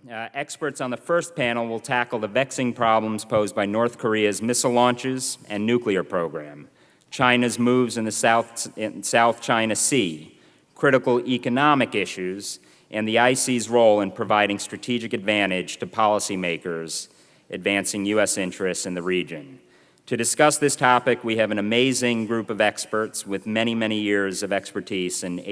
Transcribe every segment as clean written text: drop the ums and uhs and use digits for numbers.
Experts on the first panel will tackle the vexing problems posed by North Korea's missile launches and nuclear program, China's moves in the South China Sea, critical economic issues, and the IC's role in providing strategic advantage to policymakers advancing U.S. interests in the region. To discuss this topic, we have an amazing group of experts with many, many years of expertise in the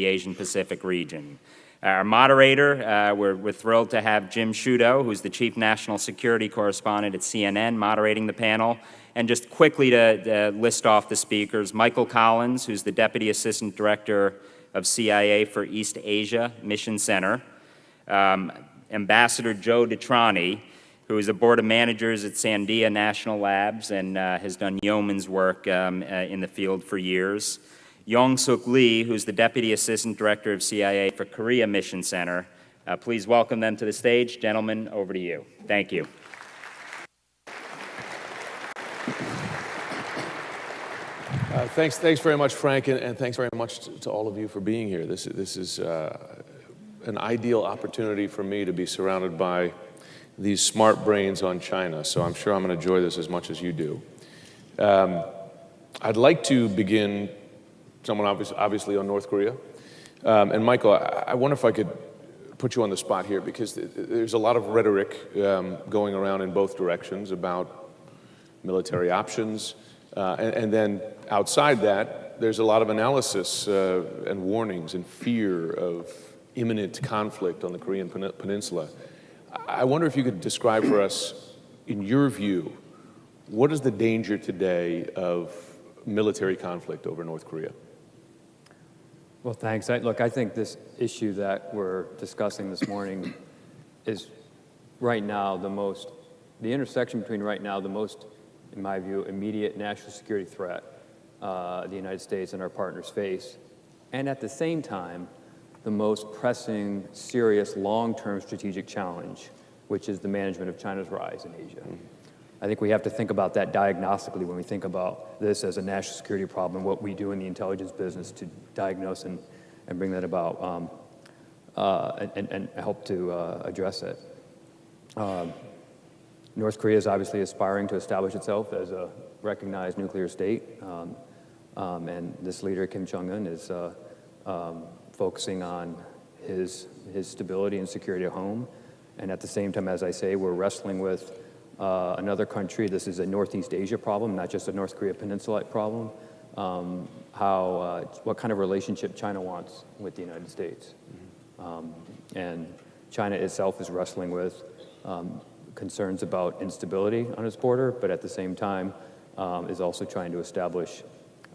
Asian-Pacific region. Our moderator, we're thrilled to have Jim Sciutto, who's the Chief National Security Correspondent at CNN, moderating the panel. And just quickly to list off the speakers, Michael Collins, who's the Deputy Assistant Director of CIA for East Asia Mission Center, Ambassador Joe DeTrani, who is a Board of Managers at Sandia National Labs and has done yeoman's work in the field for years. Young-Suk Lee, who's the Deputy Assistant Director of CIA for Korea Mission Center. Please welcome them to the stage. Gentlemen, over to you. Thank you. Thanks very much, Frank, and thanks very much to all of you for being here. This is an ideal opportunity for me to be surrounded by these smart brains on China, so I'm sure I'm going to enjoy this as much as you do. I'd like to begin someone obviously on North Korea. And Michael, I wonder if I could put you on the spot here, because there's a lot of rhetoric going around in both directions about military options. And then outside that, there's a lot of analysis and warnings and fear of imminent conflict on the Korean Peninsula. I wonder if you could describe for us, in your view, what is the danger today of military conflict over North Korea? Well, thanks. Look, I think this issue that we're discussing this morning is right now the intersection between right now the most, in my view, immediate national security threat the United States and our partners face, and at the same time, the most pressing, serious, long-term strategic challenge, which is the management of China's rise in Asia. I think we have to think about that diagnostically when we think about this as a national security problem, what we do in the intelligence business to diagnose and bring that about and help to address it. North Korea is obviously aspiring to establish itself as a recognized nuclear state, and this leader, Kim Jong-un, is focusing on his stability and security at home. And at the same time, as I say, we're wrestling with another country. This is a Northeast Asia problem, not just a North Korea peninsula problem. What kind of relationship China wants with the United States. And China itself is wrestling with concerns about instability on its border, but at the same time is also trying to establish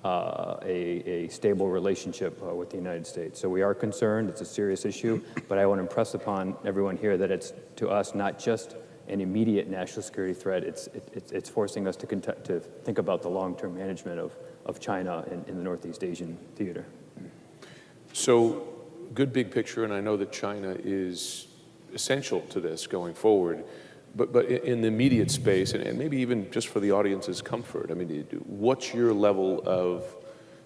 a stable relationship with the United States. So we are concerned. It's a serious issue, but I want to impress upon everyone here that it's, to us, not just an immediate national security threat. It's forcing us to think about the long-term management of China in the Northeast Asian theater. So, good big picture, and I know that China is essential to this going forward. But in the immediate space, and maybe even just for the audience's comfort, I mean, what's your level of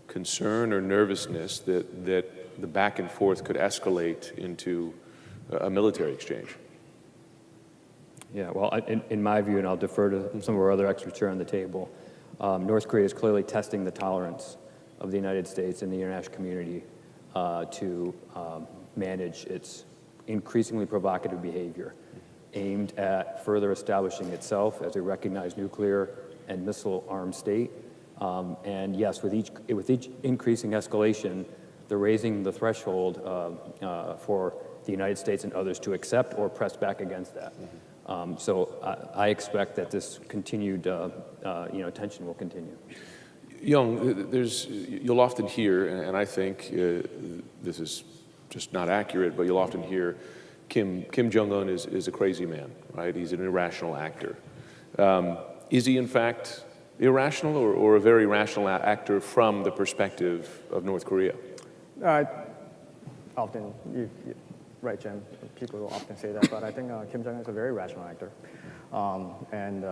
concern or nervousness that the back and forth could escalate into a military exchange? Yeah, well, in my view, and I'll defer to some of our other experts here on the table, North Korea is clearly testing the tolerance of the United States and the international community to manage its increasingly provocative behavior aimed at further establishing itself as a recognized nuclear and missile-armed state. And yes, with each increasing escalation, they're raising the threshold for the United States and others to accept or press back against that. So I expect that this continued tension will continue. Young, you'll often hear, and I think this is just not accurate, but you'll often hear Kim Jong-un is a crazy man, right? He's an irrational actor. Is he, in fact, irrational or a very rational actor from the perspective of North Korea? Often, right, Jim, people will often say that, but I think Kim Jong-un is a very rational actor. And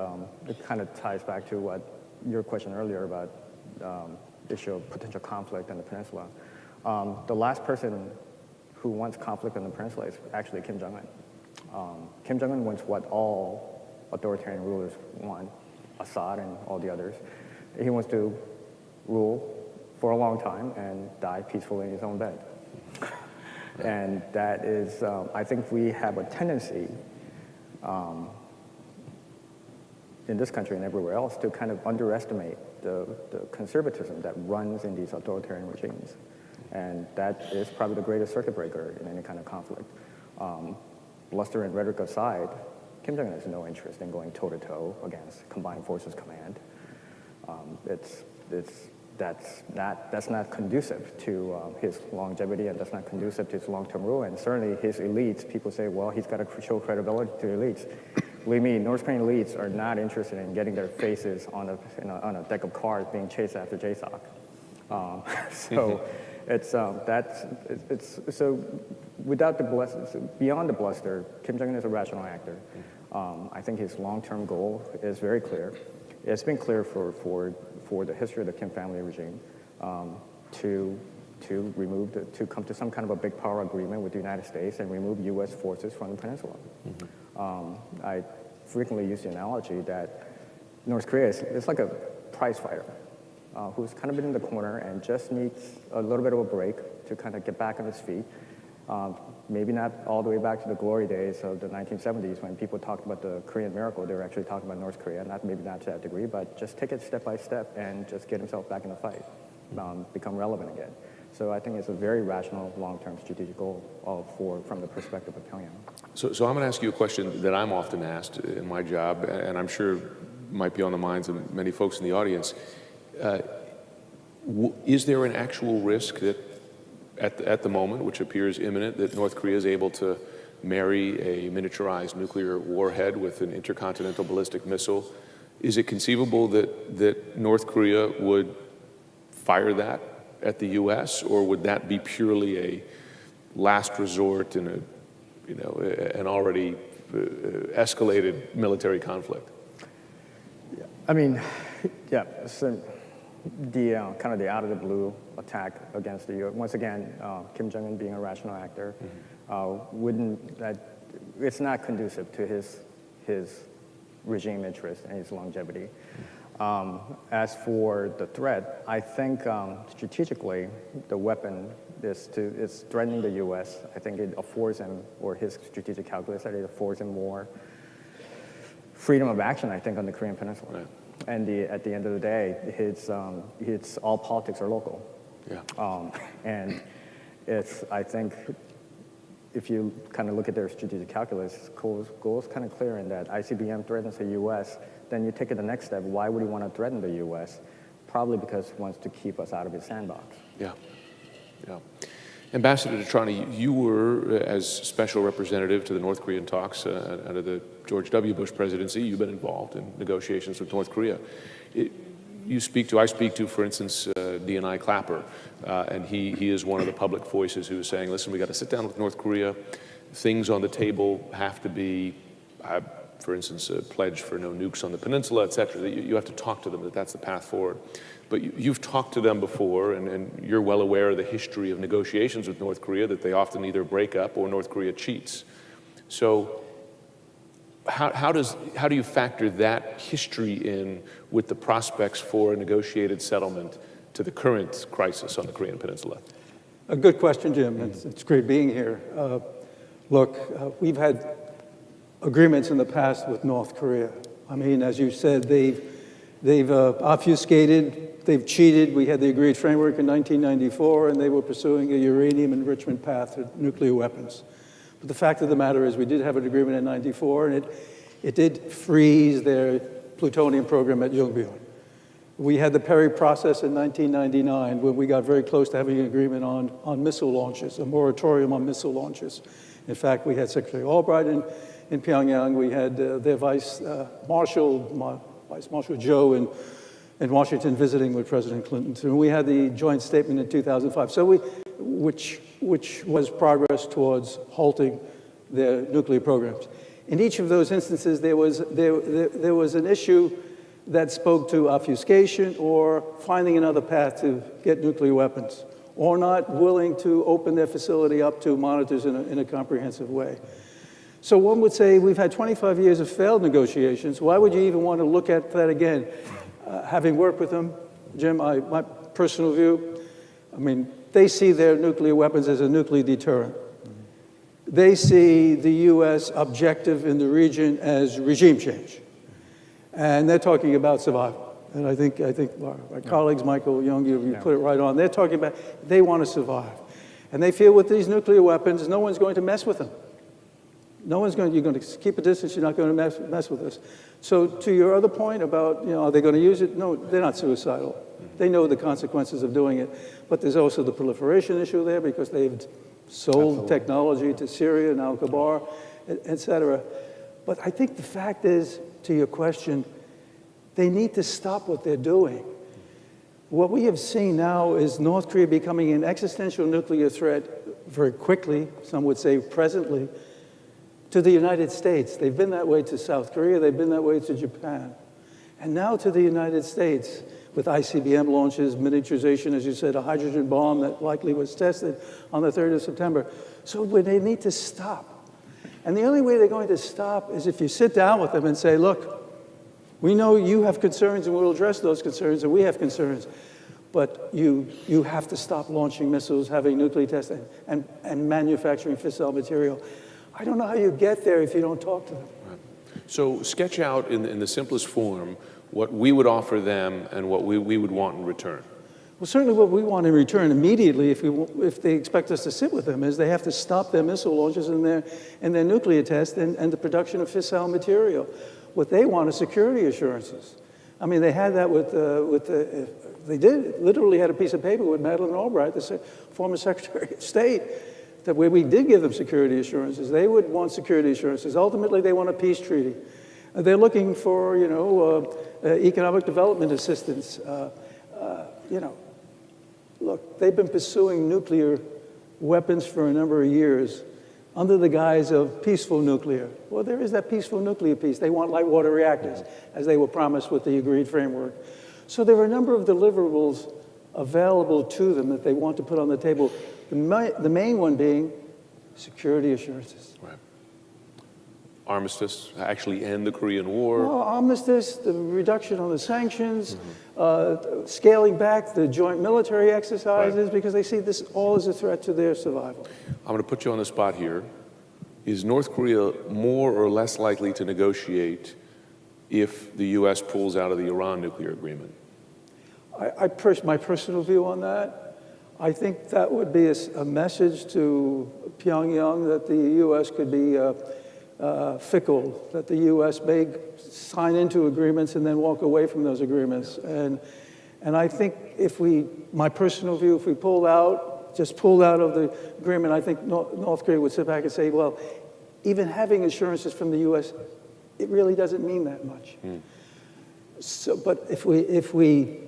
it kind of ties back to what your question earlier about issue of potential conflict in the peninsula. The last person who wants conflict on the peninsula is actually Kim Jong-un. Kim Jong-un wants what all authoritarian rulers want, Assad and all the others. He wants to rule for a long time and die peacefully in his own bed. And that is, I think we have a tendency in this country and everywhere else to kind of underestimate the conservatism that runs in these authoritarian regimes. And that is probably the greatest circuit breaker in any kind of conflict. Bluster and rhetoric aside, Kim Jong-un has no interest in going toe-to-toe against Combined Forces Command. That's not conducive to his longevity, and that's not conducive to his long-term rule. And certainly his elites, people say, well, he's got to show credibility to elites. Believe me, North Korean elites are not interested in getting their faces on a deck of cards being chased after JSOC. So so without the bluster, beyond the bluster, Kim Jong-un is a rational actor. I think his long-term goal is very clear. It's been clear for the history of the Kim family regime to come to some kind of a big power agreement with the United States and remove U.S. forces from the peninsula. I frequently use the analogy that North Korea is like a prize fighter who's kind of been in the corner and just needs a little bit of a break to kind of get back on his feet. Maybe not all the way back to the glory days of the 1970s when people talked about the Korean miracle. They were actually talking about North Korea, maybe not to that degree, but just take it step by step and just get himself back in the fight, become relevant again. So I think it's a very rational, long-term strategic goal from the perspective of Pyongyang. So I'm going to ask you a question that I'm often asked in my job, and I'm sure might be on the minds of many folks in the audience. Is there an actual risk that at the moment, which appears imminent, that North Korea is able to marry a miniaturized nuclear warhead with an intercontinental ballistic missile? Is it conceivable that North Korea would fire that at the U.S., or would that be purely a last resort in an already escalated military conflict? Yeah. I mean, yeah. So the kind of the out of the blue attack against the U.S. Once again, Kim Jong-un being a rational actor, it's not conducive to his regime interest and his longevity. As for the threat, I think strategically the weapon is threatening the U.S. I think it affords him, or his strategic calculus, that it affords him more freedom of action, I think, on the Korean Peninsula. Right. And at the end of the day, it's all politics are local. Yeah. And I think, if you kind of look at their strategic calculus, goal is kind of clear in that ICBM threatens the U.S., then you take it the next step. Why would he want to threaten the U.S.? Probably because he wants to keep us out of his sandbox. Yeah, yeah. Ambassador Detrani, you were, as special representative to the North Korean talks under the George W. Bush presidency, you've been involved in negotiations with North Korea. I speak to, for instance, D&I Clapper, and he is one of the public voices who is saying, listen, we got to sit down with North Korea. Things on the table have to be, for instance, a pledge for no nukes on the peninsula, et cetera. You have to talk to them, that's the path forward. But you've talked to them before, and you're well aware of the history of negotiations with North Korea, that they often either break up or North Korea cheats. So how do you factor that history in with the prospects for a negotiated settlement to the current crisis on the Korean Peninsula? A good question, Jim. It's great being here. Look, we've had agreements in the past with North Korea. I mean, as you said, they've obfuscated, they've cheated. We had the agreed framework in 1994, and they were pursuing a uranium enrichment path to nuclear weapons. But the fact of the matter is we did have an agreement in 94, and it did freeze their plutonium program at Yongbyon. We had the Perry process in 1999 when we got very close to having an agreement on missile launches, a moratorium on missile launches. In fact, we had Secretary Albright in Pyongyang. We had their Vice Marshal Joe in Washington visiting with President Clinton. And we had the joint statement in 2005. So which was progress towards halting their nuclear programs. In each of those instances, there was an issue that spoke to obfuscation or finding another path to get nuclear weapons, or not willing to open their facility up to monitors in a comprehensive way. So one would say we've had 25 years of failed negotiations. Why would you even want to look at that again? Having worked with them, Jim, my personal view, I mean, they see their nuclear weapons as a nuclear deterrent. They see the U.S. objective in the region as regime change. And they're talking about survival. And I think my colleagues, Michael Young, you put it right on. They're talking about they want to survive. And they feel with these nuclear weapons, no one's going to mess with them. No one's going to, you're going to keep a distance, you're not going to mess with us. So to your other point about, are they going to use it? No, they're not suicidal. They know the consequences of doing it. But there's also the proliferation issue there because they've sold technology to Syria and Al-Qabar, et cetera. But I think the fact is, to your question, they need to stop what they're doing. What we have seen now is North Korea becoming an existential nuclear threat very quickly, some would say presently, to the United States. They've been that way to South Korea, they've been that way to Japan. And now to the United States with ICBM launches, miniaturization, as you said, a hydrogen bomb that likely was tested on the 3rd of September. So they need to stop. And the only way they're going to stop is if you sit down with them and say, look, we know you have concerns and we'll address those concerns and we have concerns, but you have to stop launching missiles, having nuclear tests, and manufacturing fissile material. I don't know how you get there if you don't talk to them. Right. So sketch out in the simplest form what we would offer them and what we would want in return. Well, certainly what we want in return immediately, if they expect us to sit with them, is they have to stop their missile launches and their nuclear tests and the production of fissile material. What they want is security assurances. I mean, they had that they literally had a piece of paper with Madeleine Albright, the former Secretary of State, that where we did give them security assurances, they would want security assurances. Ultimately, they want a peace treaty. They're looking for, economic development assistance. Look, they've been pursuing nuclear weapons for a number of years under the guise of peaceful nuclear. Well, there is that peaceful nuclear piece. They want light water reactors, as they were promised with the agreed framework. So there are a number of deliverables available to them that they want to put on the table. The main one being security assurances. Right. Armistice, actually end the Korean War. Well, armistice, the reduction on the sanctions, scaling back the joint military exercises, because they see this all as a threat to their survival. I'm going to put you on the spot here. Is North Korea more or less likely to negotiate if the U.S. pulls out of the Iran nuclear agreement? My personal view on that, I think that would be a message to Pyongyang that the U.S. could be fickle, that the U.S. may sign into agreements and then walk away from those agreements. And I think my personal view, if we just pulled out of the agreement, I think North Korea would sit back and say, well, even having assurances from the U.S., it really doesn't mean that much. So, but if we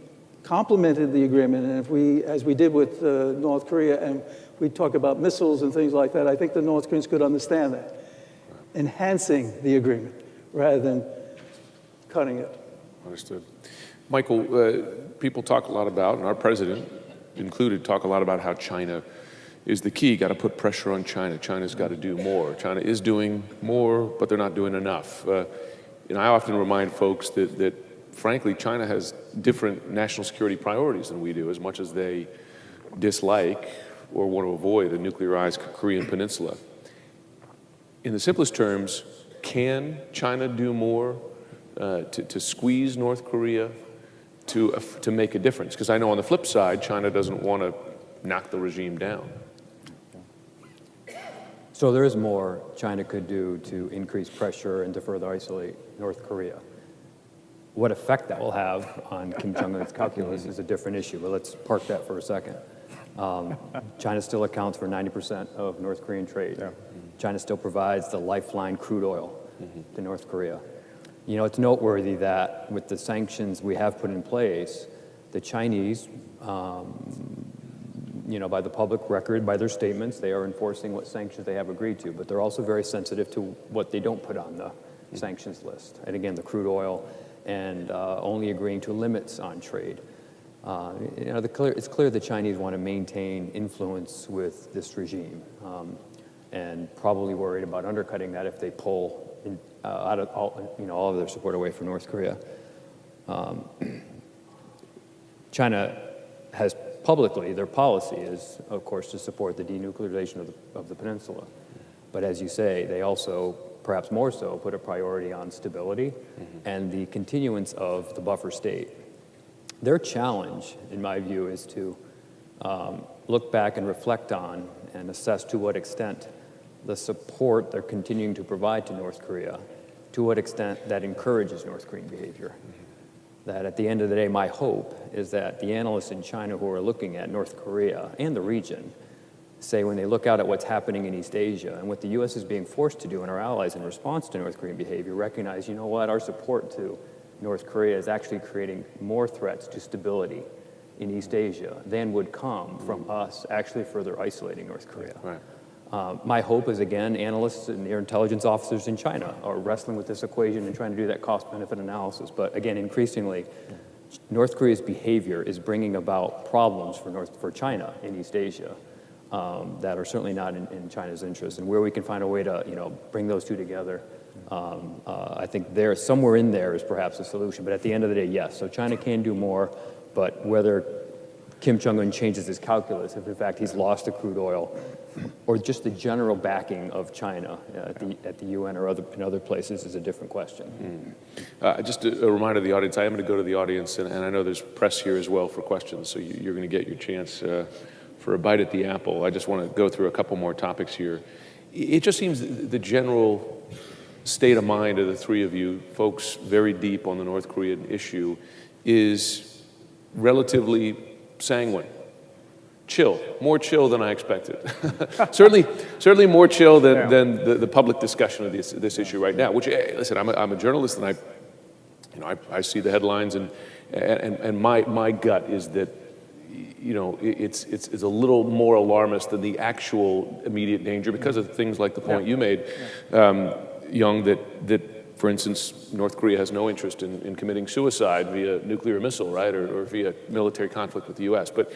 complemented the agreement, and if we, as we did with North Korea, and we talk about missiles and things like that, I think the North Koreans could understand that. Enhancing the agreement rather than cutting it. Understood. Michael, people talk a lot about, and our president included, talk a lot about how China is the key. Got to put pressure on China. China's got to do more. China is doing more, but they're not doing enough. I often remind folks that frankly, China has different national security priorities than we do, as much as they dislike or want to avoid a nuclearized Korean peninsula. In the simplest terms, can China do more to squeeze North Korea to make a difference? Because I know on the flip side, China doesn't want to knock the regime down. So there is more China could do to increase pressure and to further isolate North Korea. What effect that will have on Kim Jong-un's calculus is a different issue, but let's park that for a second. China still accounts for 90% of North Korean trade. Yeah. China still provides the lifeline crude oil to North Korea. It's noteworthy that with the sanctions we have put in place, the Chinese, by the public record, by their statements, they are enforcing what sanctions they have agreed to, but they're also very sensitive to what they don't put on the sanctions list. And again, the crude oil and only agreeing to limits on trade. It's clear the Chinese want to maintain influence with this regime, and probably worried about undercutting that if they pull out of all of their support away from North Korea. China has publicly, their policy is, of course, to support the denuclearization of the peninsula. But as you say, they also, perhaps more so, put a priority on stability and the continuance of the buffer state. Their challenge, in my view, is to look back and reflect on and assess to what extent the support they're continuing to provide to North Korea, to what extent that encourages North Korean behavior. That at the end of the day, my hope is that the analysts in China who are looking at North Korea and the region say when they look out at what's happening in East Asia and what the U.S. is being forced to do and our allies in response to North Korean behavior, recognize, you know what, our support to North Korea is actually creating more threats to stability in East Asia than would come from us actually further isolating North Korea. Right. My hope is, again, analysts and their intelligence officers in China are wrestling with this equation and trying to do that cost-benefit analysis. But again, increasingly, North Korea's behavior is bringing about problems for China in East Asia that are certainly not in China's interest. And where we can find a way to, bring those two together, I think somewhere in there is perhaps a solution. But at the end of the day, yes. So China can do more, but whether Kim Jong-un changes his calculus, if in fact he's lost the crude oil, or just the general backing of China at the UN or in other places is a different question. Just a reminder to the audience, I am going to go to the audience, and I know there's press here as well for questions, so you're going to get your chance for a bite at the apple. I just want to go through a couple more topics here. It just seems the general state of mind of the three of you, folks very deep on the North Korean issue, is relatively sanguine. Chill, more chill than I expected. certainly more chill than the public discussion of this issue right now. Which, listen, I'm a journalist, and I see the headlines, and my gut is that it's a little more alarmist than the actual immediate danger because of things like the point you made, Young, that for instance, North Korea has no interest in committing suicide via nuclear missile, right, or via military conflict with the U.S. But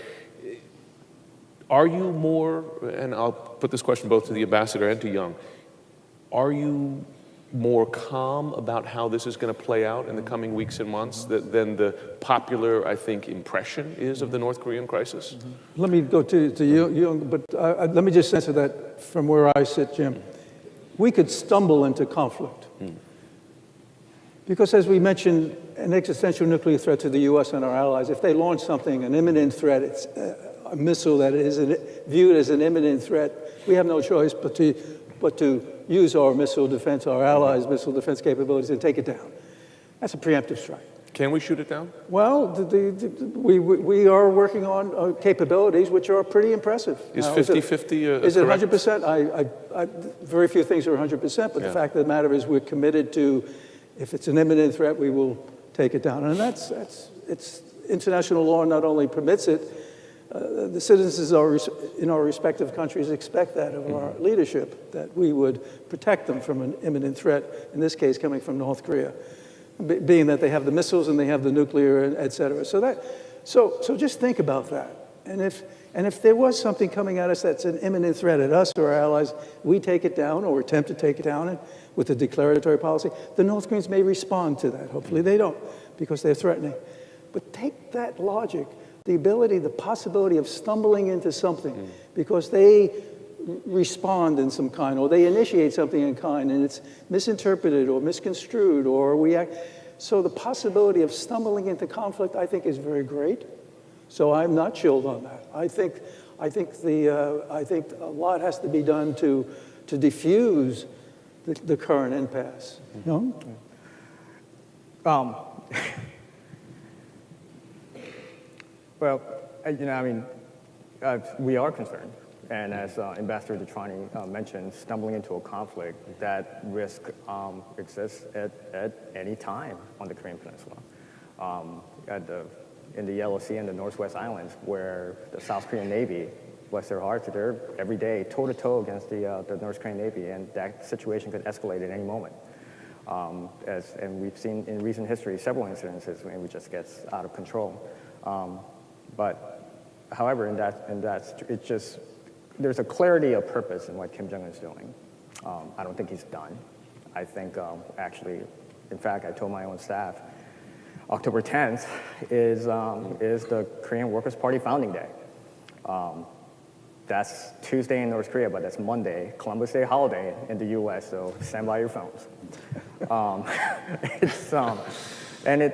are you more, and I'll put this question both to the ambassador and to Young, are you more calm about how this is going to play out in the coming weeks and months than the popular, I think, impression is of the North Korean crisis? Let me go to you, but let me just answer that from where I sit, Jim. We could stumble into conflict. Because as we mentioned, an existential nuclear threat to the U.S. and our allies, if they launch something, an imminent threat, it's a missile that is viewed as an imminent threat, we have no choice but to use our missile defense, our allies' missile defense capabilities, and take it down. That's a preemptive strike. Can we shoot it down? Well, we are working on capabilities which are pretty impressive. Is 50-50 Is it correct? 100%? Very few things are 100%, but the fact of the matter is we're committed to, if it's an imminent threat, we will take it down. And it's international law not only permits it, the citizens in our respective countries expect that of our leadership, that we would protect them from an imminent threat, in this case coming from North Korea, being that they have the missiles and they have the nuclear, et cetera. So just think about that. And if there was something coming at us that's an imminent threat at us or our allies, we take it down or attempt to take it down with a declaratory policy. The North Koreans may respond to that. Hopefully they don't, because they're threatening. But take that logic, the possibility of stumbling into something because they respond in some kind or they initiate something in kind and it's misinterpreted or misconstrued or we act. So the possibility of stumbling into conflict, I think, is very great. So I'm not chilled on that. I think a lot has to be done to diffuse the current impasse. No? Well, we are concerned. And as Ambassador DeTrani mentioned, stumbling into a conflict, that risk exists at any time on the Korean Peninsula. In the Yellow Sea and the Northwest Islands, where the South Korean Navy, bless their hearts, they're every day toe-to-toe against the North Korean Navy, and that situation could escalate at any moment. And we've seen in recent history several incidences when it just gets out of control. But however, it's just, there's a clarity of purpose in what Kim Jong-un is doing. I don't think he's done. I think actually, in fact, I told my own staff, October 10th is the Korean Workers' Party founding day. That's Tuesday in North Korea, but that's Monday, Columbus Day holiday in the U.S. So stand by your phones. And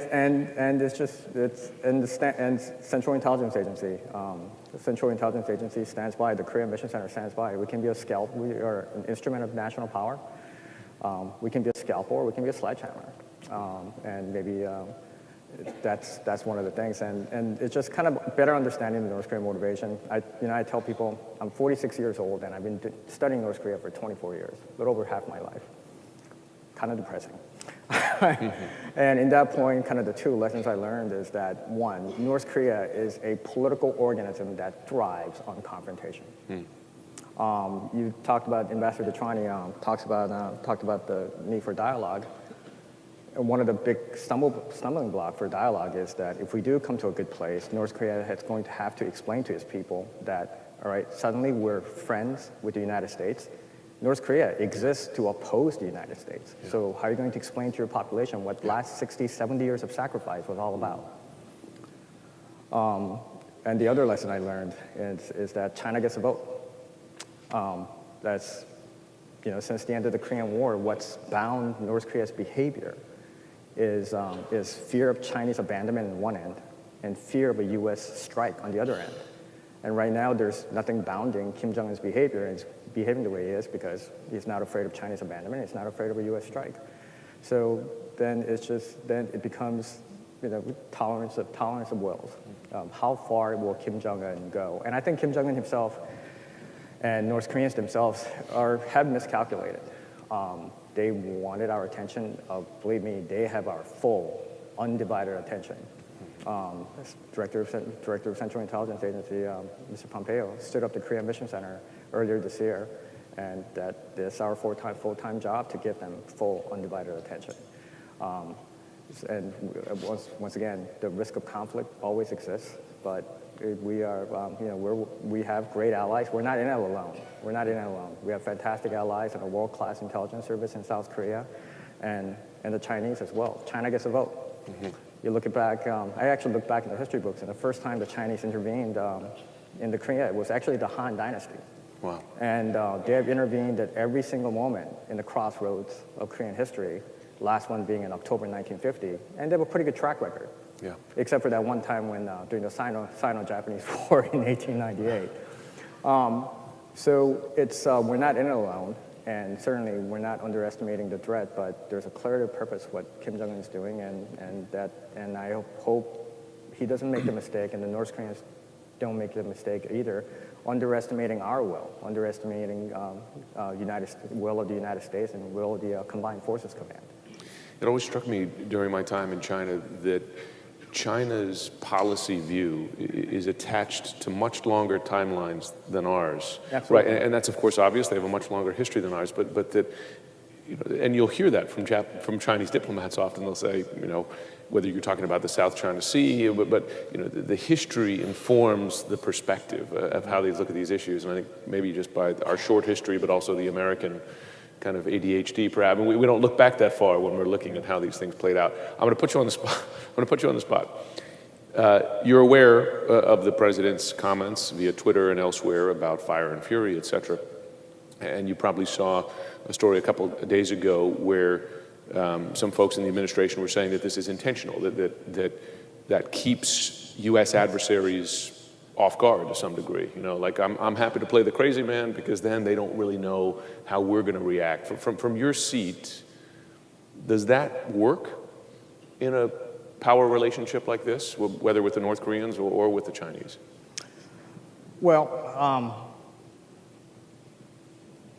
Central Intelligence Agency. The Central Intelligence Agency stands by. The Korean Mission Center stands by. We can be a scalp. We are an instrument of national power. We can be a scalpel, or we can be a sledgehammer. And maybe that's one of the things. And it's just kind of better understanding the North Korean motivation. I tell people I'm 46 years old, and I've been studying North Korea for 24 years, a little over half my life. Kind of depressing. And in that point, kind of the two lessons I learned is that, one, North Korea is a political organism that thrives on confrontation. You talked about, Ambassador Detrani talked about the need for dialogue. And one of the big stumbling block for dialogue is that if we do come to a good place, North Korea is going to have to explain to its people that, all right, suddenly we're friends with the United States. North Korea exists to oppose the United States. Yeah. So how are you going to explain to your population what the last 60, 70 years of sacrifice was all about? And the other lesson I learned is that China gets a vote. That's, since the end of the Korean War, what's bound North Korea's behavior is fear of Chinese abandonment on one end and fear of a U.S. strike on the other end. And right now, there's nothing bounding Kim Jong-un's behavior, and he's behaving the way he is because he's not afraid of Chinese abandonment, he's not afraid of a U.S. strike. So then it becomes, tolerance of wills. How far will Kim Jong-un go? And I think Kim Jong-un himself and North Koreans themselves have miscalculated. They wanted our attention. Believe me, they have our full, undivided attention. Director of Central Intelligence Agency, Mr. Pompeo, stood up the Korean Mission Center earlier this year, and that it's our full-time job to give them full, undivided attention. And once again, the risk of conflict always exists, but we have great allies. We're not in it alone. We have fantastic allies and a world-class intelligence service in South Korea, and the Chinese as well. China gets a vote. Mm-hmm. You look back, I actually looked back in the history books, and the first time the Chinese intervened in the Korea, it was actually the Han Dynasty. Wow. And they have intervened at every single moment in the crossroads of Korean history, last one being in October 1950, and they have a pretty good track record. Yeah. Except for that one time when during the Sino-Japanese War in 1898. So it's we're not in it alone, and certainly we're not underestimating the threat. But there's a clear purpose what Kim Jong-un is doing, and I hope he doesn't make the mistake, and the North Koreans don't make the mistake either, underestimating our will, underestimating will of the United States and will of the Combined Forces Command. It always struck me during my time in China that China's policy view is attached to much longer timelines than ours. Absolutely. Right, and that's of course obvious. They have a much longer history than ours, but that, and you'll hear that from Chinese diplomats often. They'll say, whether you're talking about the South China Sea, but the history informs the perspective of how they look at these issues. And I think maybe just by our short history, but also the American kind of ADHD, perhaps. And we don't look back that far when we're looking at how these things played out. I'm going to put you on the spot. You're aware of the president's comments via Twitter and elsewhere about fire and fury, et cetera. And you probably saw a story a couple of days ago where some folks in the administration were saying that this is intentional, that keeps U.S. adversaries off guard to some degree. Like I'm happy to play the crazy man because then they don't really know how we're going to react. From your seat, does that work in a power relationship like this, whether with the North Koreans or with the Chinese? Well,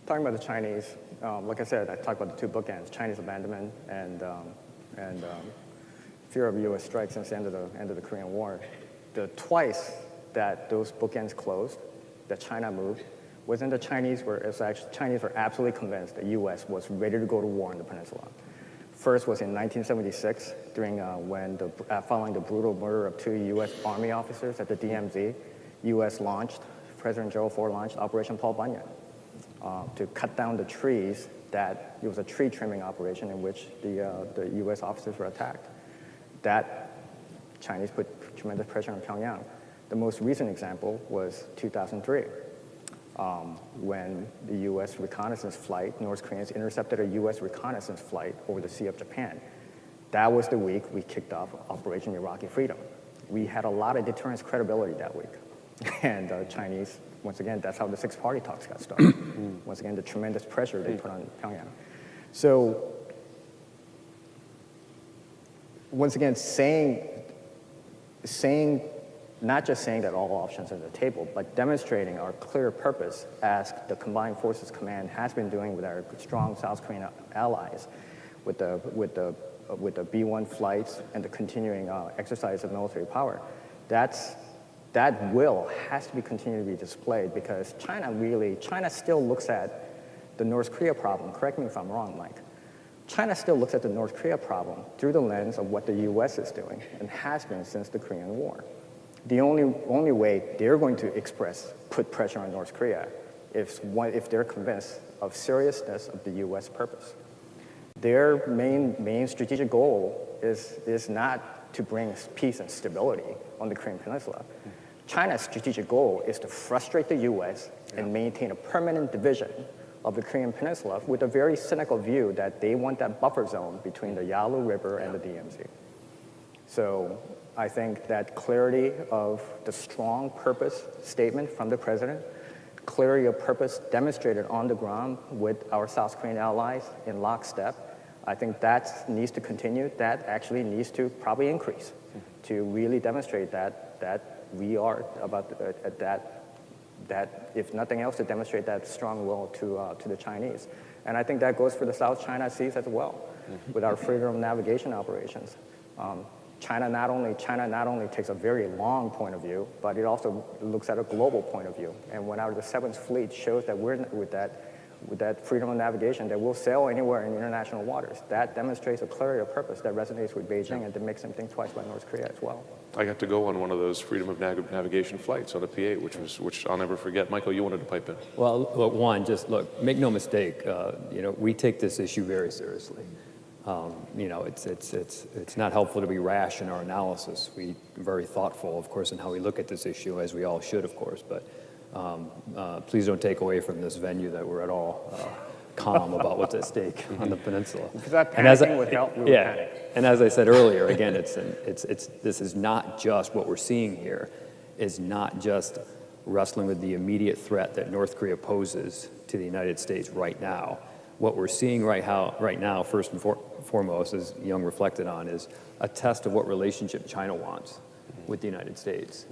talking about the Chinese, like I said, I talked about the two bookends: Chinese abandonment and fear of U.S. strikes since the end of the Korean War. The twice that those bookends closed, that China moved, wasn't the Chinese were absolutely convinced the U.S. was ready to go to war on the peninsula. First was in 1976, following the brutal murder of 2 U.S. Army officers at the DMZ. President Gerald Ford launched Operation Paul Bunyan to cut down the trees. It was a tree trimming operation in which the U.S. officers were attacked. That Chinese put tremendous pressure on Pyongyang. The most recent example was 2003. When the U.S. reconnaissance flight, North Koreans intercepted a U.S. reconnaissance flight over the Sea of Japan. That was the week we kicked off Operation Iraqi Freedom. We had a lot of deterrence credibility that week. And Chinese, once again, that's how the six-party talks got started. Once again, the tremendous pressure they put on Pyongyang. So, once again, not just saying that all options are on the table, but demonstrating our clear purpose as the Combined Forces Command has been doing with our strong South Korean allies, with the B-1 flights and the continuing exercise of military power. That will has to be continued to be displayed because China still looks at the North Korea problem. Correct me if I'm wrong, Mike. China still looks at the North Korea problem through the lens of what the U.S. is doing and has been since the Korean War. The only way they're going to put pressure on North Korea if they're convinced of seriousness of the U.S. purpose. Their main strategic goal is not to bring peace and stability on the Korean Peninsula. China's strategic goal is to frustrate the U.S. and maintain a permanent division of the Korean Peninsula with a very cynical view that they want that buffer zone between the Yalu River and the DMZ. So I think that clarity of the strong purpose statement from the president, clarity of purpose demonstrated on the ground with our South Korean allies in lockstep, I think that needs to continue. That actually needs to probably increase to really demonstrate that we are about that if nothing else, to demonstrate that strong will to the Chinese. And I think that goes for the South China Seas as well, with our freedom of navigation operations. China not only takes a very long point of view, but it also looks at a global point of view. And when the Seventh Fleet shows that we're with that freedom of navigation, that we'll sail anywhere in international waters, that demonstrates a clarity of purpose that resonates with Beijing and that makes them think twice about North Korea as well. I got to go on one of those freedom of navigation flights on a P-8, which I'll never forget. Michael, you wanted to pipe in. Well, look, make no mistake, we take this issue very seriously. It's not helpful to be rash in our analysis. We're very thoughtful, of course, in how we look at this issue, as we all should, of course. But please don't take away from this venue that we're at all calm about what's at stake on the peninsula. Because that panicking would help. And as I said earlier, again, this is not just what we're seeing here. Is not just wrestling with the immediate threat that North Korea poses to the United States right now. What we're seeing right now, first and foremost, as Young reflected on, is a test of what relationship China wants with the United States.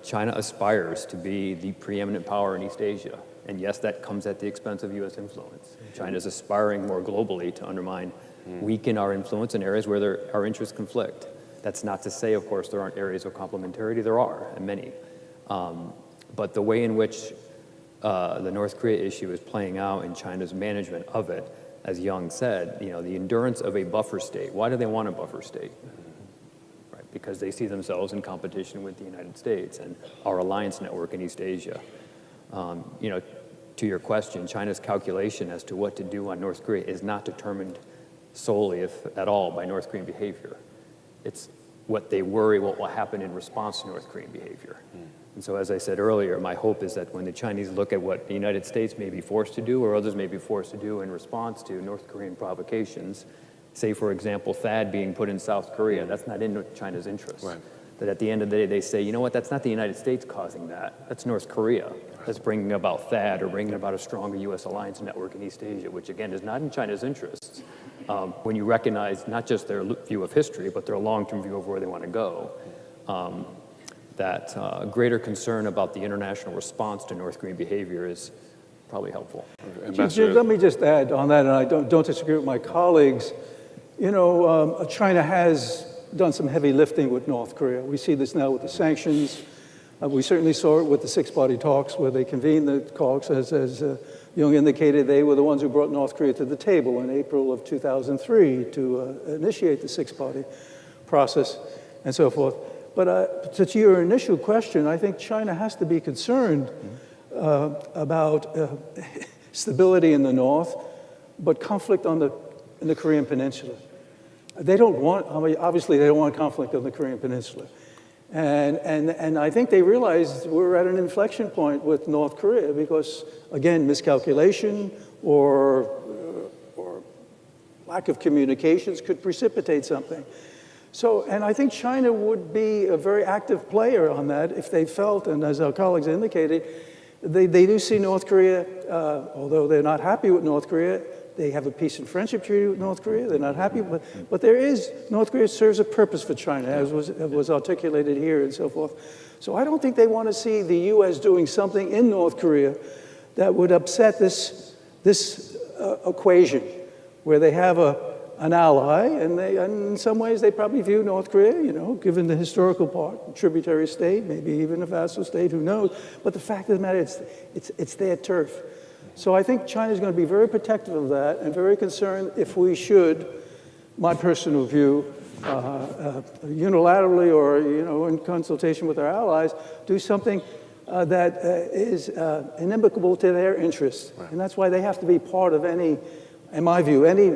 China aspires to be the preeminent power in East Asia. And yes, that comes at the expense of U.S. influence. China is aspiring more globally to undermine, weaken our influence in areas where our interests conflict. That's not to say, of course, there aren't areas of complementarity. There are, and many. But the way in which the North Korea issue is playing out in China's management of it, as Young said, the endurance of a buffer state. Why do they want a buffer state? Right, because they see themselves in competition with the United States and our alliance network in East Asia. To your question, China's calculation as to what to do on North Korea is not determined solely, if at all, by North Korean behavior. It's what they worry what will happen in response to North Korean behavior. And so, as I said earlier, my hope is that when the Chinese look at what the United States may be forced to do or others may be forced to do in response to North Korean provocations, say, for example, THAAD being put in South Korea, that's not in China's interest. Right. That at the end of the day, they say, you know what, that's not the United States causing that. That's North Korea that's bringing about THAAD or bringing about a stronger U.S. alliance network in East Asia, which, again, is not in China's interests. When you recognize not just their view of history, but their long-term view of where they want to go, that greater concern about the international response to North Korean behavior is probably helpful. Jim, let me just add on that, and I don't disagree with my colleagues. China has done some heavy lifting with North Korea. We see this now with the sanctions. We certainly saw it with the six-party talks where they convened the talks. As Jung indicated, they were the ones who brought North Korea to the table in April of 2003 to initiate the six-party process and so forth. But to your initial question, I think China has to be concerned about stability in the North, but conflict in the Korean Peninsula. They don't want, I mean, obviously they don't want conflict on the Korean Peninsula. And I think they realize we're at an inflection point with North Korea because, again, miscalculation or lack of communications could precipitate something. So, and I think China would be a very active player on that if they felt, and as our colleagues indicated, they do see North Korea, although they're not happy with North Korea, they have a peace and friendship treaty with North Korea. They're not happy, but North Korea serves a purpose for China, as was articulated here and so forth. So I don't think they want to see the U.S. doing something in North Korea that would upset this equation, where they have an ally, and in some ways they probably view North Korea, you know, given the historical part, tributary state, maybe even a vassal state, who knows? But the fact of the matter, it's their turf. So I think China's going to be very protective of that and very concerned if we should, my personal view, unilaterally or, you know, in consultation with our allies, do something that is inimical to their interests. Right. And that's why they have to be part of any, in my view, any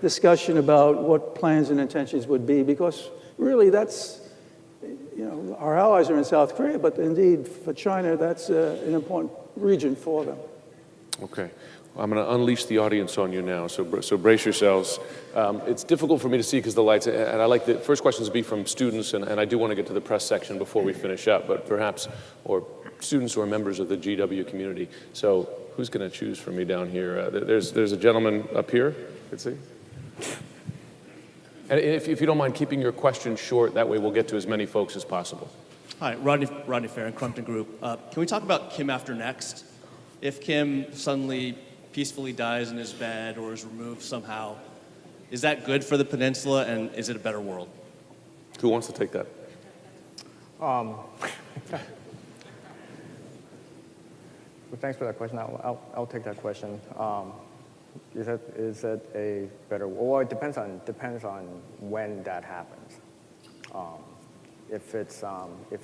discussion about what plans and intentions would be, because really that's, you know, our allies are in South Korea, but indeed for China, that's an important region for them. Okay. Well, I'm going to unleash the audience on you now, so brace yourselves. It's difficult for me to see because the lights, and I like the first questions to be from students, and I do want to get to the press section before we finish up, but perhaps, or students who are members of the GW community. So who's going to choose for me down here? There's a gentleman up here, let's see. And if you don't mind keeping your question short, that way we'll get to as many folks as possible. Hi, Rodney Farron, Crumpton Group. Can we talk about Kim after next? If Kim suddenly peacefully dies in his bed or is removed somehow, is that good for the peninsula, and is it a better world? Who wants to take that? Well, thanks for that question. I'll take that question. Is it a better? Well, it depends on when that happens. If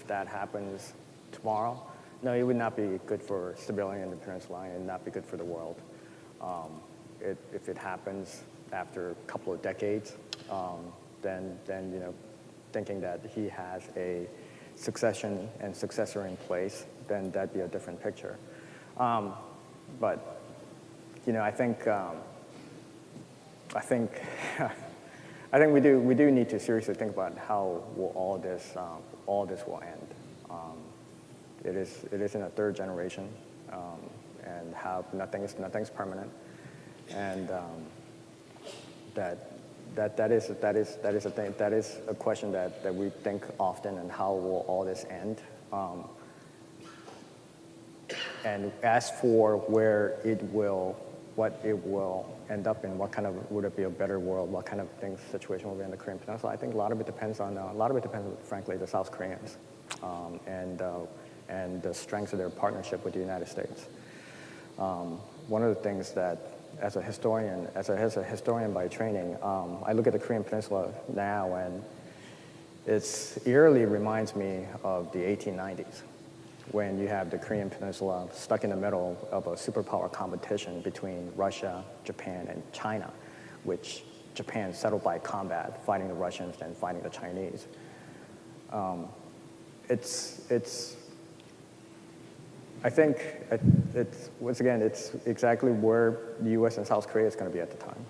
that happens tomorrow, no, it would not be good for stability in the peninsula and not be good for the world. If it happens after a couple of decades, then you know, thinking that he has a succession and successor in place, then that'd be a different picture. But you know, I think we do need to seriously think about how will all this will end. It is in a third generation, and how nothing's permanent, and that is a thing. That is a question that we think often, and how will all this end? And as for where it will, what it will end up in, what kind of, would it be a better world, what kind of situation will be in the Korean Peninsula, I think a lot of it depends on, frankly, the South Koreans, and the strengths of their partnership with the United States. One of the things that, as a historian by training, I look at the Korean Peninsula now, and it eerily reminds me of the 1890s, when you have the Korean Peninsula stuck in the middle of a superpower competition between Russia, Japan, and China, which Japan settled by combat, fighting the Russians and fighting the Chinese. I think once again, it's exactly where the U.S. and South Korea is going to be at the time.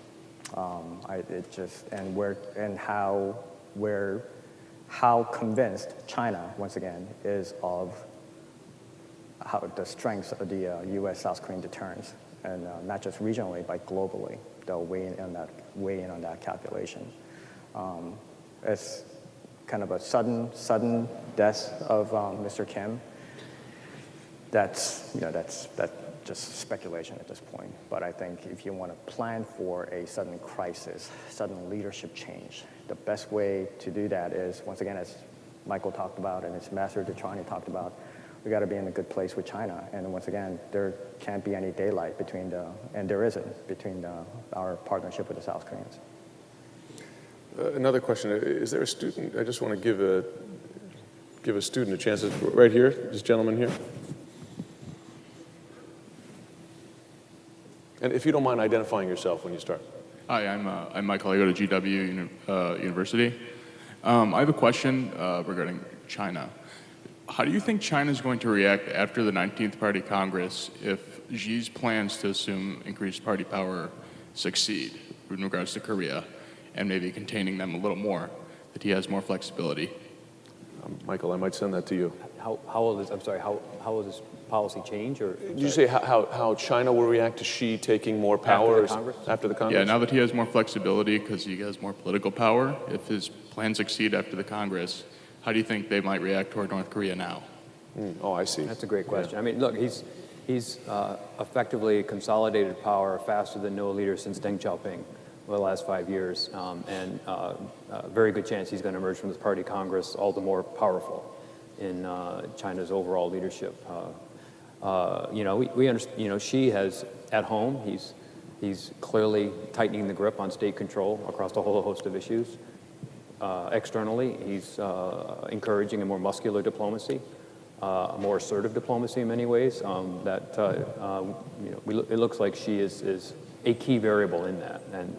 How convinced China, once again, is of how the strengths of the U.S.-South Korean deterrence, and not just regionally, but globally. They'll weigh in on that calculation. It's kind of a sudden death of Mr. Kim. That's just speculation at this point. But I think if you want to plan for a sudden crisis, sudden leadership change, the best way to do that is, once again, as Michael talked about and as Master Detrani talked about, we got to be in a good place with China. And once again, there can't be any daylight between and there isn't, between our partnership with the South Koreans. Another question, is there a student, I just want to give a student a chance, right here, this gentleman here. And if you don't mind identifying yourself when you start. Hi, I'm Michael. I go to GW University. I have a question regarding China. How do you think China is going to react after the 19th Party Congress if Xi's plans to assume increased party power succeed in regards to Korea and maybe containing them a little more, that he has more flexibility? Michael, I might send that to you. How will this, I'm sorry, how will this policy change? Or Did you say how China will react to Xi taking more power after the Congress? Yeah, now that he has more flexibility because he has more political power, if his plans succeed after the Congress, how do you think they might react toward North Korea now? Oh, I see. That's a great question. I mean, look, he's effectively consolidated power faster than no leader since Deng Xiaoping over the last 5 years, and a very good chance he's going to emerge from this party Congress all the more powerful in China's overall leadership. You know, we understand. You know, Xi has at home. He's clearly tightening the grip on state control across a whole host of issues. Externally, he's encouraging a more muscular diplomacy, a more assertive diplomacy in many ways. You know, it looks like Xi is a key variable in that. And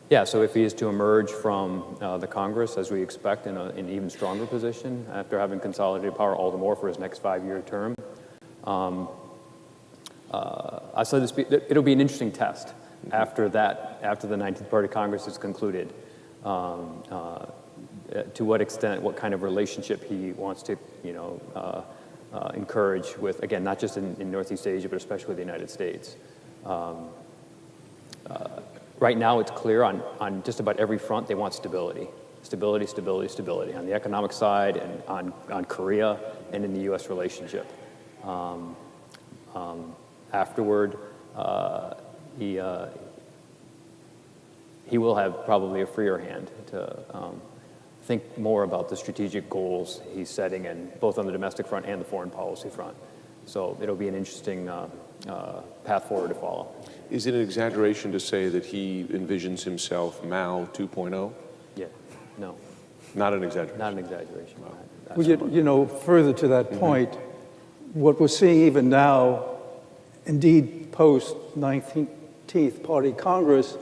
yeah, so if he is to emerge from the Congress, as we expect, in an even stronger position after having consolidated power all the more for his next 5-year term, I said this. It'll be an interesting test after that, after the 19th Party Congress is concluded. To what extent, what kind of relationship he wants to, you know, encourage with, again, not just in Northeast Asia, but especially with the United States. Right now, it's clear on just about every front they want stability. Stability, stability, stability. On the economic side, and on Korea, and in the U.S. relationship. Afterward, he will have probably a freer hand to think more about the strategic goals he's setting, and both on the domestic front and the foreign policy front. So it'll be an interesting path forward to follow. Is it an exaggeration to say that he envisions himself Mao 2.0? Yeah, no. Not an exaggeration? Not an exaggeration. Well, you know, further to that point, what we're seeing even now, indeed post-19th Party Congress,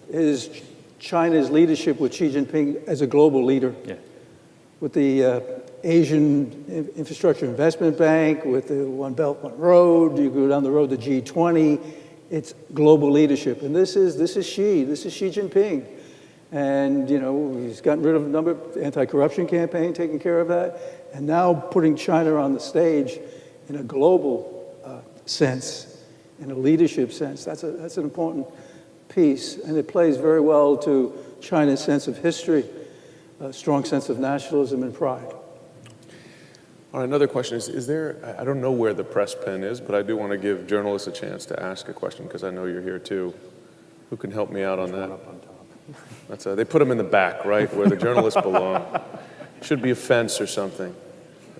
is China's leadership with Xi Jinping as a global leader. Yeah. With the Asian Infrastructure Investment Bank, with the One Belt, One Road, you go down the road to G20, it's global leadership. And this is Xi Jinping. And, you know, he's gotten rid of a number of anti-corruption campaign, taking care of that, and now putting China on the stage in a global sense, in a leadership sense. That's an important piece, and it plays very well to China's sense of history, a strong sense of nationalism and pride. All right, another question is there, I don't know where the press pen is, but I do want to give journalists a chance to ask a question because I know you're here too. Who can help me out on that? That's they put them in the back, right, where the journalists belong. Should be a fence or something.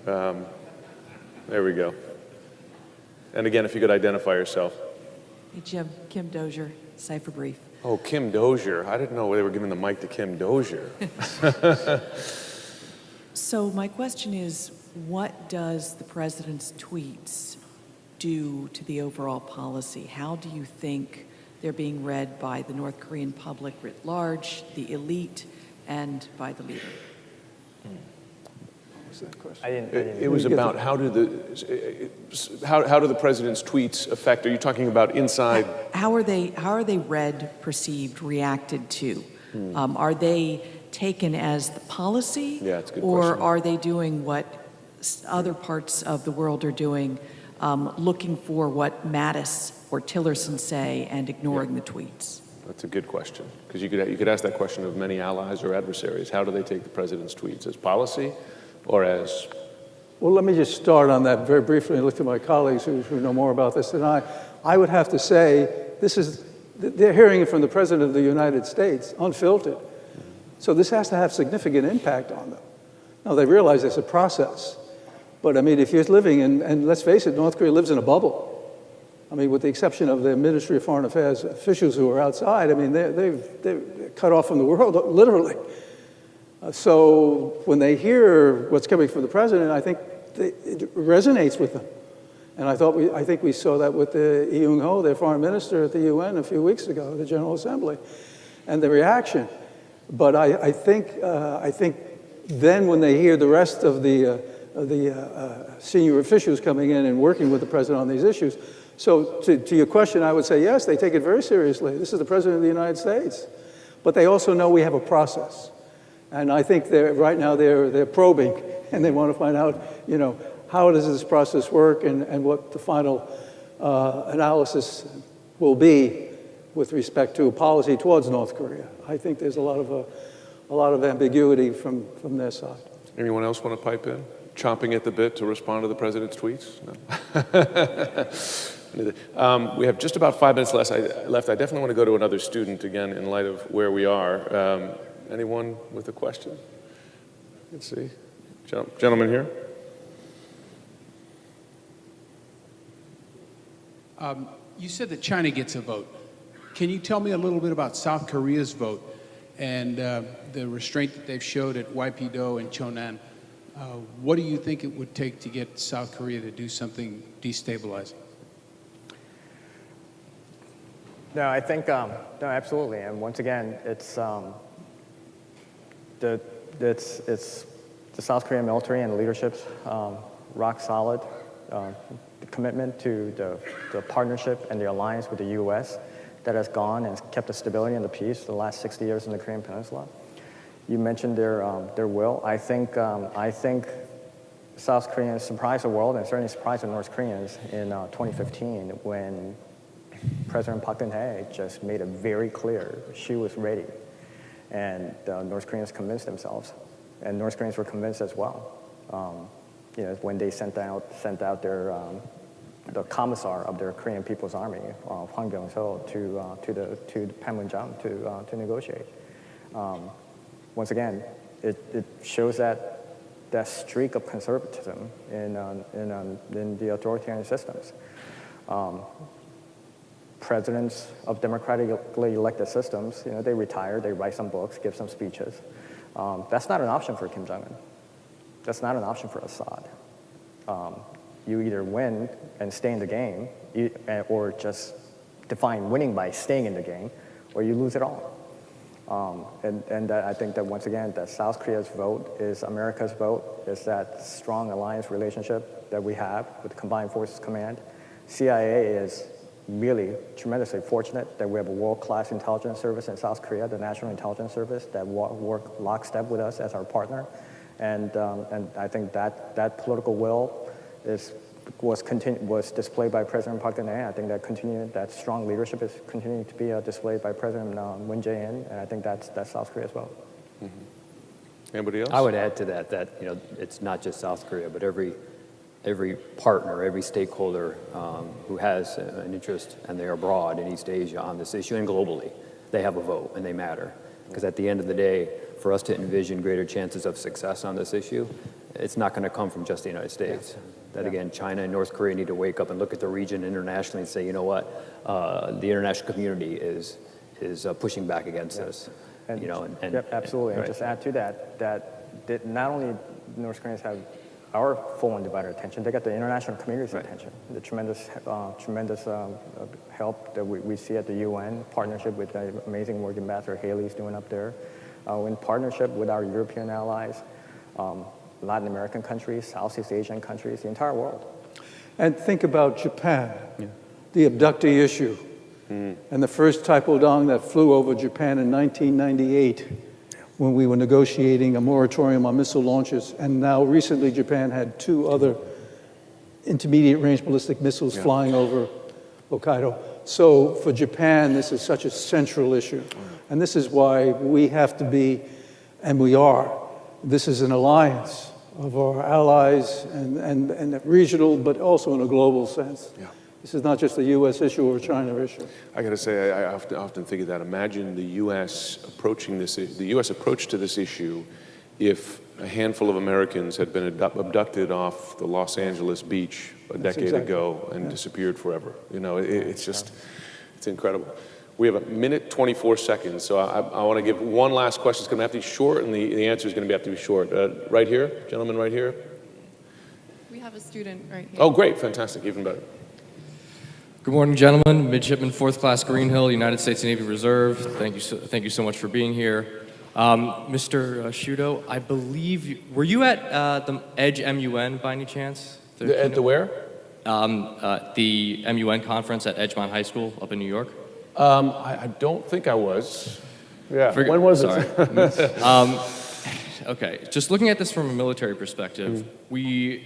There we go. And again, if you could identify yourself. Hey, Jim. Kim Dozier, Cipher Brief. Oh, Kim Dozier. I didn't know they were giving the mic to Kim Dozier. So my question is, what does the president's tweets do to the overall policy? How do you think they're being read by the North Korean public writ large, the elite, and by the leader? It was about how do the president's tweets affect? Are you talking about inside? How are they read, perceived, reacted to? Are they taken as the policy? Yeah, it's a good or question. are they doing what other parts of the world are doing, looking for what Mattis or Tillerson say and ignoring the tweets? That's a good question, because you could ask that question of many allies or adversaries. How do they take the president's tweets, as policy or as? Well, let me just start on that very briefly and look to my colleagues who know more about this than I. I would have to say they're hearing it from the President of the United States, unfiltered. So this has to have significant impact on them. Now, they realize it's a process, But I mean, if you're living in, and let's face it, North Korea lives in a bubble. I mean, with the exception of the Ministry of Foreign Affairs officials who are outside, I mean, they're cut off from the world, literally. So when they hear what's coming from the president, I think it resonates with them. And I think we saw that with the Young-ho, their foreign minister at the UN a few weeks ago, the General Assembly, and the reaction. But I think then when they hear the rest of the senior officials coming in and working with the president on these issues, so to your question, I would say yes, they take it very seriously. This is the president of the United States, but they also know we have a process, and I think right now they're probing, and they want to find out, you know, how does this process work, and what the final analysis will be with respect to policy towards North Korea. I think there's a lot of ambiguity from their side. Anyone else want to pipe in? Chomping at the bit to respond to the president's tweets? No. We have just about 5 minutes left. I definitely want to go to another student again in light of where we are. Anyone with a question? Let's see. Gentleman here. You said that China gets a vote. Can you tell me a little bit about South Korea's vote and the restraint that they've showed at Waipito and Chonan? What do you think it would take to get South Korea to do something destabilizing? No, I think, no, absolutely. And once again, it's the South Korean military and leadership's rock solid commitment to the partnership and the alliance with the U.S. that has gone and kept the stability and the peace for the last 60 years in the Korean Peninsula. You mentioned their will. I think South Koreans surprised the world and certainly surprised the North Koreans in 2015 when President Park Geun-hye just made it very clear she was ready, and the North Koreans convinced themselves, and North Koreans were convinced as well. You know, when they sent out their the commissar of their Korean People's Army, Hwang Byung-seo, to Panmunjom to negotiate. Once again, it shows that streak of conservatism in the authoritarian systems. Presidents of democratically elected systems, you know, they retire, they write some books, give some speeches. That's not an option for Kim Jong-un. That's not an option for Assad. You either win and stay in the game, or just define winning by staying in the game, or you lose it all. And that I think that once again, that South Korea's vote is America's vote, is that strong alliance relationship that we have with the Combined Forces Command. CIA is really tremendously fortunate that we have a world-class intelligence service in South Korea, the National Intelligence Service, that work lockstep with us as our partner. And I think that political will was displayed by President Park Geun-hye. I think that strong leadership is continuing to be displayed by President Moon Jae-in, and I think that's South Korea as well. Mm-hmm. Anybody else? I would add to that you know, it's not just South Korea, but every partner, every stakeholder who has an interest, and they are abroad in East Asia on this issue and globally, they have a vote and they matter. Because at the end of the day, for us to envision greater chances of success on this issue, it's not going to come from just the United States. That again, China and North Korea need to wake up and look at the region internationally and say, you know what, the international community is pushing back against this. And, you know, yep, absolutely. Right. And just add to that not only North Koreans have our full undivided attention, they got the international community's attention. The tremendous help that we see at the UN, partnership with the amazing work Ambassador Haley's doing up there, in partnership with our European allies, Latin American countries, Southeast Asian countries, the entire world. And think about Japan, the abductee issue, and the first Taepodong that flew over Japan in 1998 when we were negotiating a moratorium on missile launches. And now recently Japan had 2 other intermediate range ballistic missiles flying over Hokkaido. So for Japan, this is such a central issue. And this is why we have to be, and we are, this is an alliance of our allies and regional, but also in a global sense. Yeah. This is not just a U.S. issue or a China issue. I got to say, I often think of that. Imagine the U.S. approaching this. The U.S. approach to this issue if a handful of Americans had been abducted off the Los Angeles beach a decade ago and disappeared forever. You know, it's just, it's incredible. We have 1:24, so I want to give one last question. It's going to have to be short, and the answer is going to have to be short. Right here, gentleman right here. We have a student right here. Oh, great, fantastic, even better. Good morning, gentlemen. Midshipman, 4th Class Greenhill, United States Navy Reserve. Thank you so much for being here. Mr. Shudo, I believe, were you at the Edge MUN by any chance? At the where? The MUN conference at Edgemont High School up in New York. I don't think I was. Yeah, when was it? Okay, just looking at this from a military perspective, we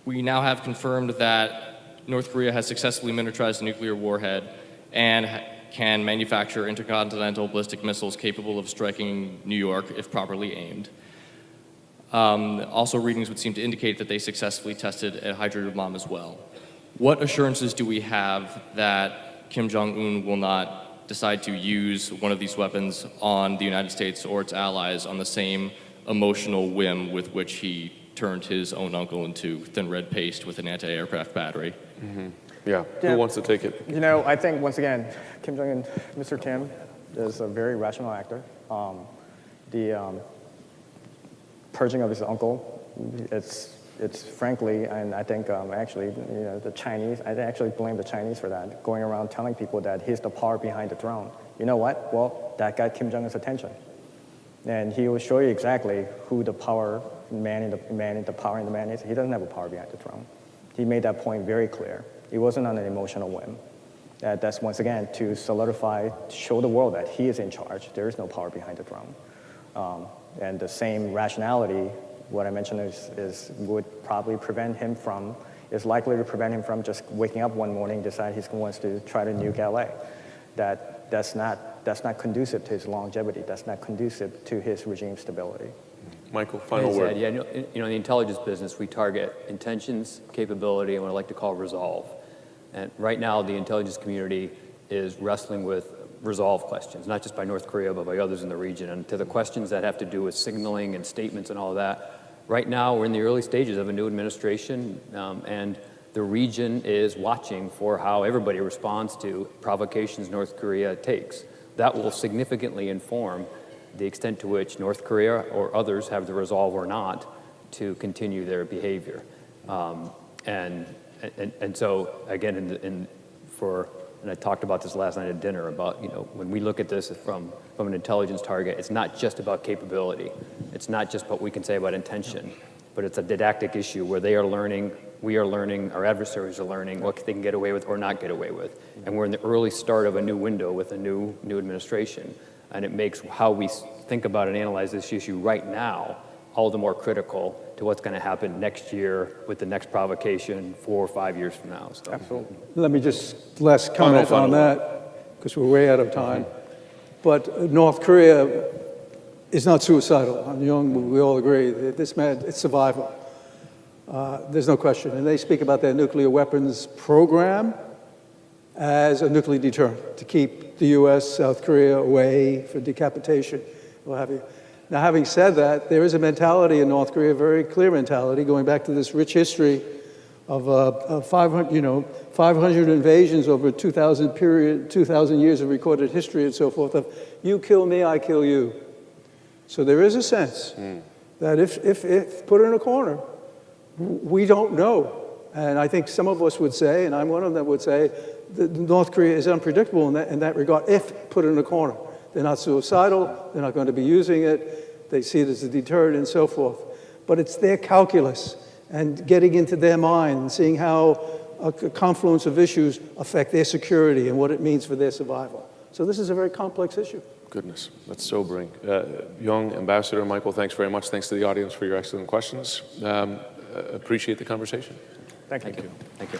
now have confirmed that North Korea has successfully miniaturized a nuclear warhead and can manufacture intercontinental ballistic missiles capable of striking New York if properly aimed. Also, readings would seem to indicate that they successfully tested a hydrogen bomb as well. What assurances do we have that Kim Jong-un will not decide to use one of these weapons on the United States or its allies on the same emotional whim with which he turned his own uncle into thin red paste with an anti-aircraft battery? Yeah, who wants to take it? You know, I think, once again, Kim Jong-un, Mr. Kim, is a very rational actor. The purging of his uncle, it's frankly, and I think actually, you know, the Chinese, I actually blame the Chinese for that, going around telling people that he's the power behind the throne. You know what? Well, that got Kim Jong-un's attention. And he will show you exactly who the power man in the power in the man is. He doesn't have a power behind the throne. He made that point very clear. It wasn't on an emotional whim. That's, once again, to solidify, show the world that he is in charge. There is no power behind the throne. And the same rationality, what I mentioned would probably prevent him from, is likely to prevent him from just waking up one morning, decide he wants to try to nuke LA. That's not conducive to his longevity. That's not conducive to his regime stability. Michael, final word. Yeah, you know, in the intelligence business, we target intentions, capability, and what I like to call resolve. And right now, the intelligence community is wrestling with resolve questions, not just by North Korea, but by others in the region. And to the questions that have to do with signaling and statements and all of that, right now, we're in the early stages of a new administration, and the region is watching for how everybody responds to provocations North Korea takes. That will significantly inform the extent to which North Korea or others have the resolve or not to continue their behavior. And so, again, and I talked about this last night at dinner about, you know, when we look at this from an intelligence target, it's not just about capability. It's not just what we can say about intention, but it's a didactic issue where they are learning, we are learning, our adversaries are learning what they can get away with or not get away with. And we're in the early start of a new window with a new administration. And it makes how we think about and analyze this issue right now all the more critical to what's going to happen next year with the next provocation 4 or 5 years from now. So. Absolutely. Let me just last comment on that, because we're way out of time. But North Korea is not suicidal. I'm young, we all agree. This man, it's survival. There's no question. And they speak about their nuclear weapons program as a nuclear deterrent to keep the U.S., South Korea away for decapitation, what have you. Now, having said that, there is a mentality in North Korea, a very clear mentality, going back to this rich history of 500 invasions over a 2,000 years of recorded history and so forth, of you kill me, I kill you. So there is a sense that if put in a corner, we don't know. And I think some of us would say, and I'm one of them, would say, that North Korea is unpredictable in that regard, if put in a corner. They're not suicidal, they're not going to be using it, they see it as a deterrent and so forth. But it's their calculus and getting into their mind and seeing how a confluence of issues affect their security and what it means for their survival. So this is a very complex issue. Goodness, that's sobering. Young Ambassador Michael, thanks very much. Thanks to the audience for your excellent questions. Appreciate the conversation. Thank you. Thank you.